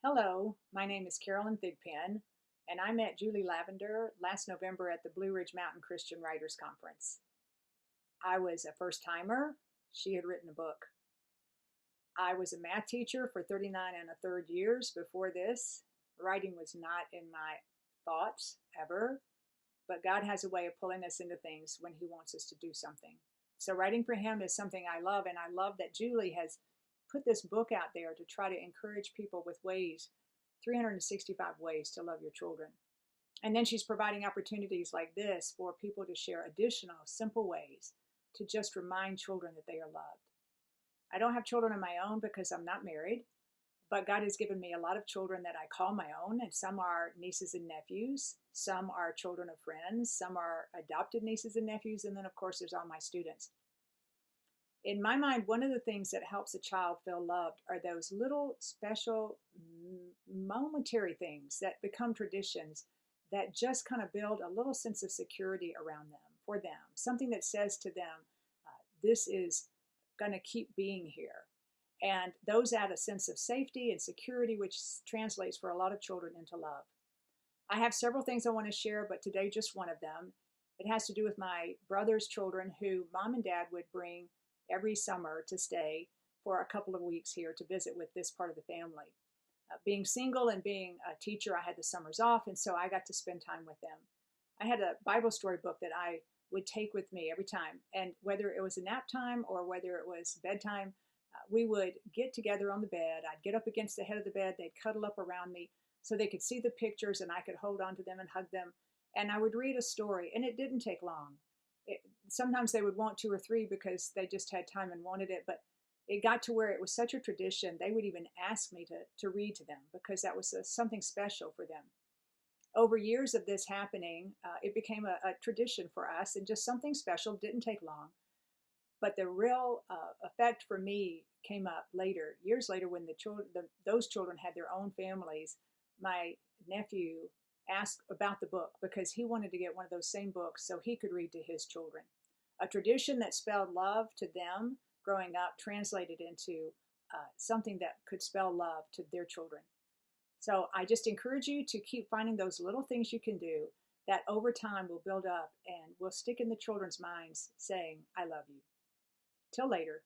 Hello, my name is Carolyn Thigpen, and I met Julie Lavender last November at the Blue Ridge Mountain Christian Writers Conference. I was a first timer. She had written a book. I was a math teacher for 39 and a third years before this. Writing was not in my thoughts ever, but God has a way of pulling us into things when He wants us to do something. So, writing for Him is something I love, and I love that Julie has put this book out there to try to encourage people with 365 ways to love your children. And then she's providing opportunities like this for people to share additional simple ways to just remind children that they are loved. I don't have children of my own because I'm not married, but God has given me a lot of children that I call my own, and some are nieces and nephews, some are children of friends, some are adopted nieces and nephews, and then of course there's all my students. In my mind, one of the things that helps a child feel loved are those little special momentary things that become traditions that just kind of build a little sense of security around them, for them, something that says to them, this is going to keep being here. And those add a sense of safety and security, which translates for a lot of children into love. I have several things I want to share, but today just one of them. It has to do with my brother's children who mom and dad would bring every summer to stay for a couple of weeks here to visit with this part of the family. Being single and being a teacher, I had the summers off, and so I got to spend time with them. I had a Bible story book that I would take with me every time, and whether it was a nap time or whether it was bedtime, we would get together on the bed. I'd get up against the head of the bed, they'd cuddle up around me so they could see the pictures and I could hold on to them and hug them, and I would read a story, and it didn't take long. Sometimes they would want two or three because they just had time and wanted it, but it got to where it was such a tradition, they would even ask me to read to them because that was something special for them. Over years of this happening, it became a tradition for us and just something special. Didn't take long. But the real effect for me came up later, years later, when those children had their own families. My nephew asked about the book because he wanted to get one of those same books so he could read to his children. A tradition that spelled love to them growing up translated into something that could spell love to their children. So I just encourage you to keep finding those little things you can do that over time will build up and will stick in the children's minds saying, I love you. Till later.